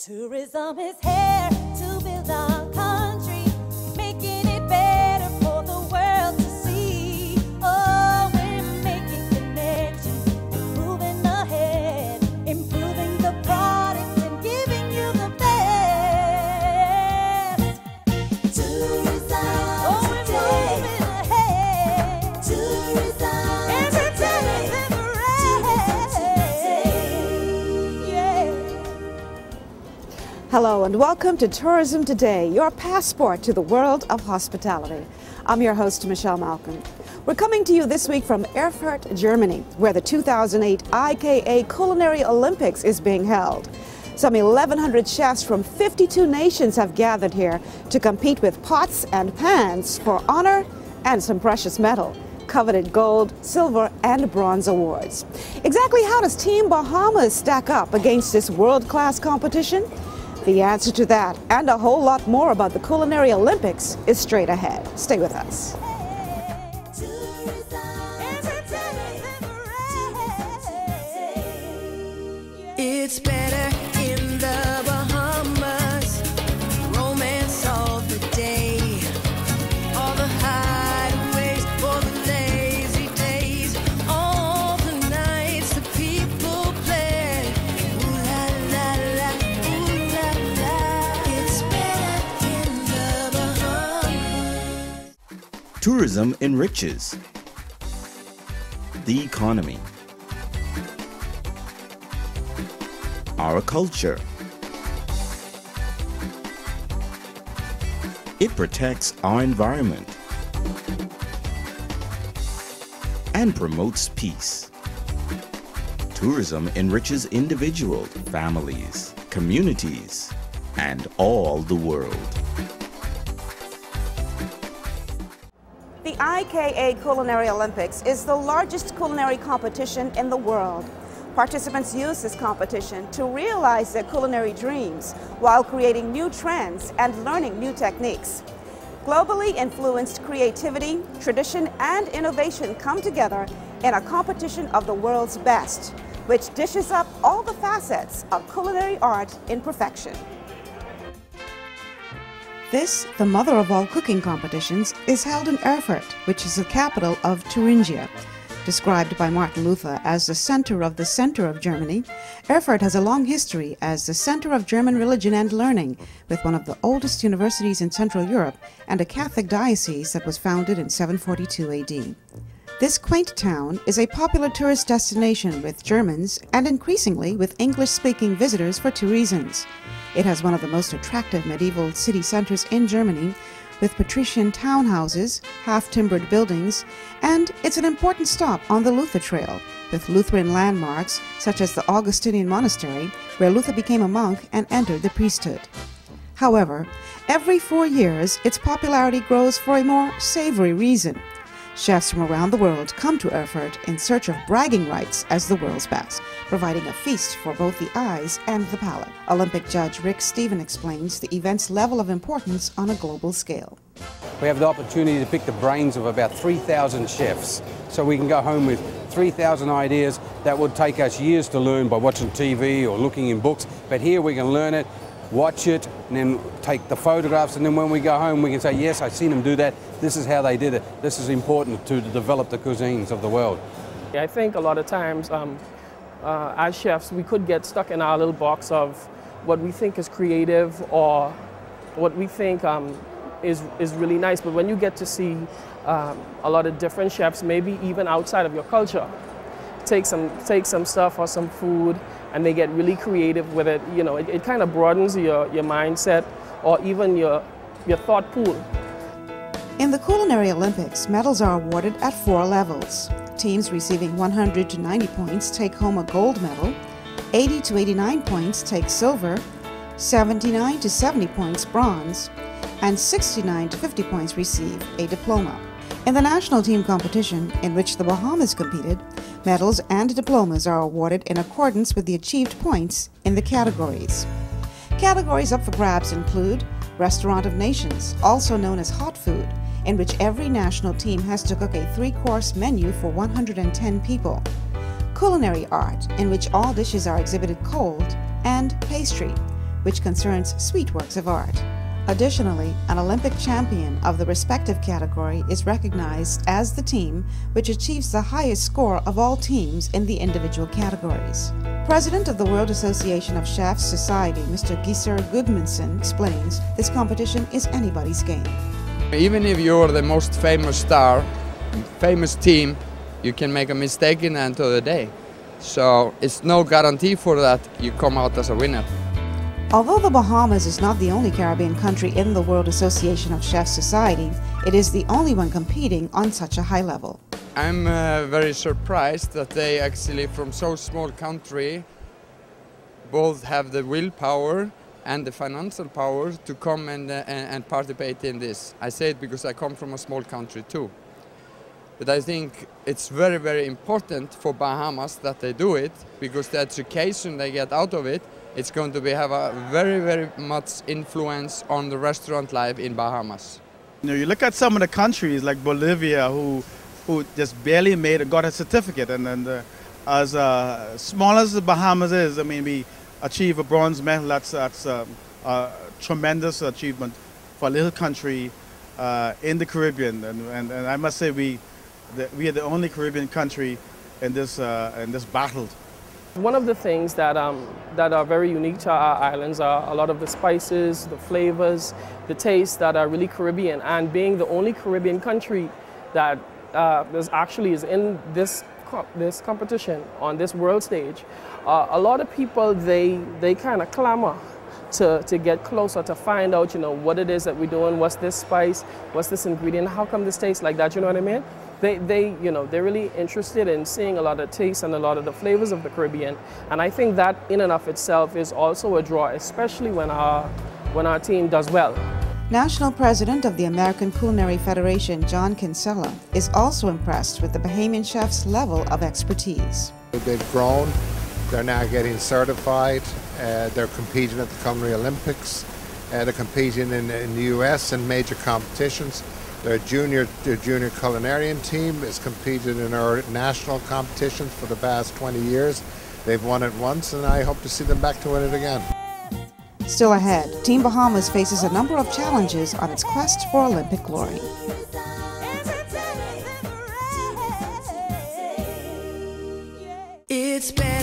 Tourism is here to build our country, making it better for the world to see. Oh, we're making connections, moving ahead, improving the product and giving you the best. Tourism today. We're moving ahead. Tourism every day. Hello and welcome to Tourism Today, your passport to the world of hospitality. I'm your host, Michelle Malcolm. We're coming to you this week from Erfurt, Germany, where the 2008 IKA Culinary Olympics is being held. Some 1,100 chefs from 52 nations have gathered here to compete with pots and pans for honor and some precious metal, coveted gold, silver, and bronze awards. Exactly how does Team Bahamas stack up against this world-class competition? The answer to that and a whole lot more about the Culinary Olympics is straight ahead. Stay with us. It's better in the Bahamas, romance all the day, all the hideaways for the lazy days, all the nights the people play. Ooh la la la, ooh la la. It's better in the Bahamas. Tourism enriches the economy, our culture. It protects our environment and promotes peace. Tourism enriches individuals, families, communities, and all the world. The IKA Culinary Olympics is the largest culinary competition in the world. Participants use this competition to realize their culinary dreams while creating new trends and learning new techniques. Globally influenced creativity, tradition, and innovation come together in a competition of the world's best, which dishes up all the facets of culinary art in perfection. This, the mother of all cooking competitions, is held in Erfurt, which is the capital of Thuringia. Described by Martin Luther as the center of Germany, Erfurt has a long history as the center of German religion and learning, with one of the oldest universities in Central Europe and a Catholic diocese that was founded in 742 AD. This quaint town is a popular tourist destination with Germans and increasingly with English-speaking visitors for two reasons. It has one of the most attractive medieval city centers in Germany, with patrician townhouses, half-timbered buildings, and it's an important stop on the Luther Trail, with Lutheran landmarks such as the Augustinian Monastery, where Luther became a monk and entered the priesthood. However, every 4 years, its popularity grows for a more savory reason. Chefs from around the world come to Erfurt in search of bragging rights as the world's best, providing a feast for both the eyes and the palate. Olympic judge Rick Stephen explains the event's level of importance on a global scale. We have the opportunity to pick the brains of about 3,000 chefs, so we can go home with 3,000 ideas that would take us years to learn by watching TV or looking in books, but here we can learn it, watch it, and then take the photographs, and then when we go home we can say, yes, I've seen them do that, this is how they did it. This is important to develop the cuisines of the world. I think a lot of times as chefs we could get stuck in our little box of what we think is creative or what we think is really nice, but when you get to see a lot of different chefs, maybe even outside of your culture, take some stuff or some food and they get really creative with it, you know, it kind of broadens your mindset or even your thought pool. In the Culinary Olympics, medals are awarded at 4 levels. Teams receiving 100 to 90 points take home a gold medal, 80 to 89 points take silver, 79 to 70 points bronze, and 69 to 50 points receive a diploma. In the national team competition, in which the Bahamas competed, medals and diplomas are awarded in accordance with the achieved points in the categories. Categories up for grabs include Restaurant of Nations, also known as hot food, in which every national team has to cook a 3-course menu for 110 people. Culinary art, in which all dishes are exhibited cold, and pastry, which concerns sweet works of art. Additionally, an Olympic champion of the respective category is recognized as the team which achieves the highest score of all teams in the individual categories. President of the World Association of Chefs Society, Mr. Gisser Gudmundsson, explains this competition is anybody's game. Even if you're the most famous star, famous team, you can make a mistake in the end of the day. So it's no guarantee for that you come out as a winner. Although the Bahamas is not the only Caribbean country in the World Association of Chefs Society, it is the only one competing on such a high level. I'm very surprised that they actually, from so small country, both have the willpower and the financial power to come and participate in this. I say it because I come from a small country too. But I think it's very, very important for Bahamas that they do it, because the education they get out of it, it's going to have a very, very much influence on the restaurant life in Bahamas. You know, you look at some of the countries like Bolivia who just barely got a certificate, and then as small as the Bahamas is, I mean, we achieve a bronze medal. That's a tremendous achievement for a little country in the Caribbean, and I must say we are the only Caribbean country in this battle. One of the things that are very unique to our islands are a lot of the spices, the flavors, the tastes that are really Caribbean. And being the only Caribbean country that is in this competition on this world stage, a lot of people they kind of clamor to get closer, to find out, you know, what it is that we're doing, what's this spice, what's this ingredient, how come this tastes like that, you know what I mean? They're really interested in seeing a lot of tastes and a lot of the flavors of the Caribbean. And I think that in and of itself is also a draw, especially when our team does well. National President of the American Culinary Federation, John Kinsella, is also impressed with the Bahamian chefs' level of expertise. They've grown, they're now getting certified, they're competing at the Culinary Olympics, they're competing in the US in major competitions. Their junior culinarian team has competed in our national competitions for the past 20 years. They've won it once, and I hope to see them back to win it again. Still ahead, Team Bahamas faces a number of challenges on its quest for Olympic glory. It's better.